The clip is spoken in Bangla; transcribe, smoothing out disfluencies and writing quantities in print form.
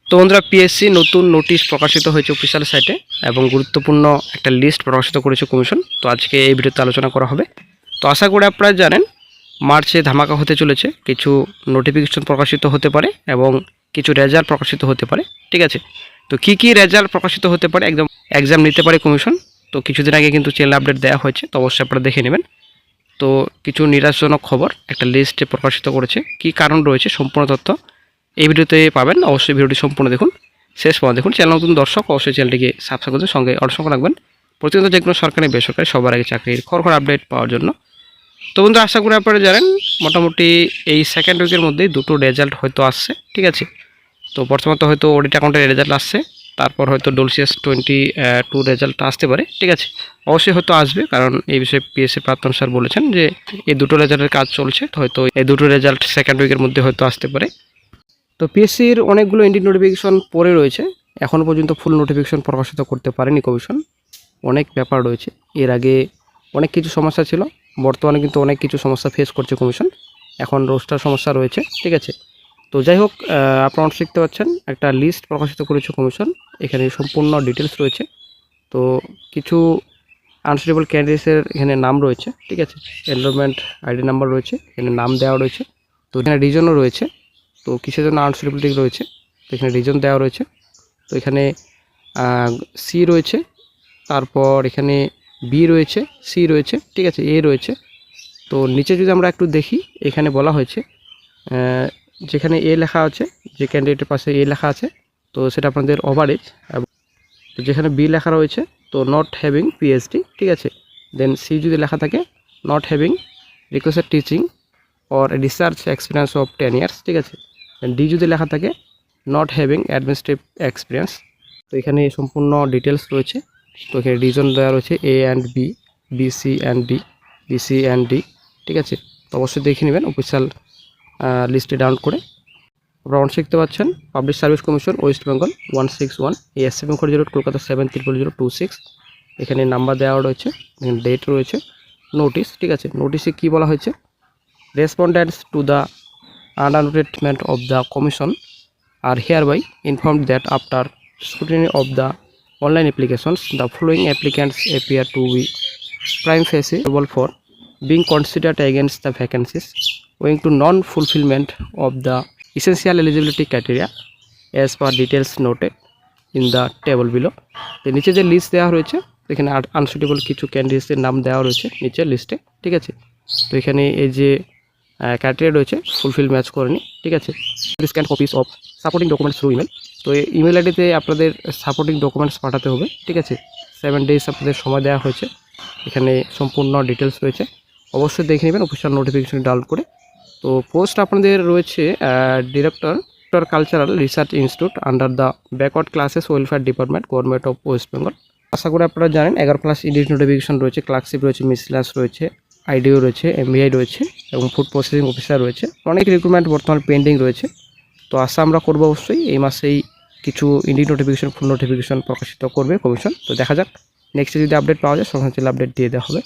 তো বন্ধুরা, পিএসসি নতুন নোটিশ প্রকাশিত হয়েছে অফিসিয়াল সাইটে এবং গুরুত্বপূর্ণ একটা লিস্ট প্রকাশিত করেছে কমিশন। তো আজকে এই ভিডিওতে আলোচনা করা হবে। তো আশা করি আপনারা জানেন মার্চে ধামাকা হতে চলেছে, কিছু নোটিফিকেশন প্রকাশিত হতে পারে এবং কিছু রেজাল্ট প্রকাশিত হতে পারে। ঠিক আছে, তো কী রেজাল্ট প্রকাশিত হতে পারে, একদম এক্সাম নিতে পারে কমিশন। তো কিছুদিন আগে কিন্তু চ্যানেল আপডেট দেওয়া হয়েছে, তো অবশ্যই আপনারা দেখে নেবেন। তো কিছু নিরাশজনক খবর একটা লিস্টে প্রকাশিত করেছে, কী কারণ রয়েছে সম্পূর্ণ তথ্য এই ভিডিওতে পাবেন। অবশ্যই ভিডিওটি সম্পূর্ণ দেখুন, শেষ পর্যন্ত দেখুন। চ্যানেল নতুন দর্শক অবশ্যই চ্যানেলটিকে সাবস্ক্রাইব করে সঙ্গে অনসংখ্য রাখবেন, প্রতিনিয়ত যে কোনো সরকারি বেসরকারি সবার আগে চাকরির খবর আপডেট পাওয়ার জন্য। তো বন্ধু, আশা করি আপনারা জানেন মোটামুটি এই সেকেন্ড উইকের মধ্যেই দুটো রেজাল্ট হয়তো আসছে। ঠিক আছে, তো প্রথমত হয়তো অডিট অ্যাকাউন্টের রেজাল্ট আসছে, তারপর হয়তো ডলসিয়াস 22 রেজাল্ট আসতে পারে। ঠিক আছে, অবশ্যই হয়তো আসবে, কারণ এই বিষয়ে পিএসসি প্রাক্তন স্যার বলেছেন যে এই দুটো রেজাল্টের কাজ চলছে, তো হয়তো এই দুটো রেজাল্ট সেকেন্ড উইকের মধ্যে হয়তো আসতে পারে। তো পিএসসির অনেকগুলো ইন্ডিক নোটিফিকেশন পড়ে রয়েছে, এখনও পর্যন্ত ফুল নোটিফিকেশন প্রকাশিত করতে পারেনি কমিশন। অনেক ব্যাপার রয়েছে, এর আগে অনেক কিছু সমস্যা ছিল, বর্তমানে কিন্তু অনেক কিছু সমস্যা ফেস করছে কমিশন। এখন রোস্টার সমস্যা রয়েছে। ঠিক আছে, তো যাই হোক, আপনারা শিখতে পাচ্ছেন একটা লিস্ট প্রকাশিত করেছে কমিশন, এখানে সম্পূর্ণ ডিটেলস রয়েছে। তো কিছু আনসুটেবল ক্যান্ডিডেটসের এখানে নাম রয়েছে। ঠিক আছে, এনরোলমেন্ট আইডি নাম্বার রয়েছে, এখানে নাম দেওয়া রয়েছে। তো এখানে রিজনও রয়েছে, তো কিসের জন্য আনসুটেবিলিটি রয়েছে, তো এখানে রিজন দেওয়া রয়েছে। তো এখানে সি রয়েছে, তারপর এখানে বি রয়েছে, সি রয়েছে, ঠিক আছে, এ রয়েছে। তো নিচে যদি আমরা একটু দেখি, এখানে বলা হয়েছে যেখানে এ লেখা আছে, যে ক্যান্ডিডেটের পাশে এ লেখা আছে, তো সেটা আপনাদের ওভারেজ। এবং তো যেখানে বি লেখা রয়েছে, তো নট হ্যাভিং পিএইচডি। ঠিক আছে, দেন সি যদি লেখা থাকে not having requested teaching or research experience of 10 years. ঠিক আছে, ডি যদি লেখা থাকে নট হ্যাভিং অ্যাডমিনিস্ট্রেটিভ এক্সপিরিয়েন্স। তো এখানে সম্পূর্ণ ডিটেলস রয়েছে। তো এখানে রিজন দেওয়া রয়েছে A and B, B C and D, B C and D. ঠিক আছে, তো অবশ্যই দেখে নেবেন অফিসিয়াল লিস্টে ডাউনলোড করে। আপনারা শিখতে পাচ্ছেন public service commission West Bengal 161 ASC Bengal road, Kolkata 700026। এখানে নাম্বার দেওয়া রয়েছে, এখানে ডেট রয়েছে, নোটিশ। ঠিক আছে, নোটিশে কী বলা হয়েছে, respondents to the undertaking of the commission are hereby informed that after scrutiny of the online applications, the following applicants appear to be prima facie eligible for being considered against the vacancies owing to non-fulfillment of the essential eligibility criteria as per details noted in the table below. তো নিচে যে লিস্ট দেওয়া রয়েছে, এখানে আনসুটেবল কিছু ক্যান্ডিডেটসের নাম দেওয়া রয়েছে নিচের লিস্টে। ঠিক আছে, তো এখানে এই যে ক্রাইটেরিয়া রয়েছে ফুলফিল ম্যাচ করেনি। ঠিক আছে, scan copies of supporting documents through email. তো এই ইমেল আইডিতে আপনাদের সাপোর্টিং ডকুমেন্টস পাঠাতে হবে। ঠিক আছে, 7 ডেজ আপনাদের সময় দেওয়া হয়েছে, এখানে সম্পূর্ণ ডিটেলস রয়েছে, অবশ্যই দেখে নেবেন অফিসিয়াল নোটিফিকেশন ডাউনলোড করে। তো পোস্ট আপনাদের রয়েছে director cultural research institute under the backward classes welfare department, government of West Bengal. আশা করি আপনারা জানেন 11 ক্লাস ইডিট নোটিফিকেশন রয়েছে, ক্লার্কশিপ রয়েছে, মিসলেনিয়াস রয়েছে, আইডিও রয়েছে, এমবিআই রয়েছে এবং ফুড প্রসেসিং অফিসার রয়েছে। অনেক রিক্রুটমেন্ট বর্তমানে পেন্ডিং রয়েছে। তো আশা আমরা করবো অবশ্যই এই মাসেই কিছু ইন্ডিক নোটিফিকেশন ফুল নোটিফিকেশন প্রকাশিত করবে কমিশন। তো দেখা যাক নেক্সটে যদি আপডেট পাওয়া যায় সঙ্গে আপডেট দিয়ে দেওয়া হবে।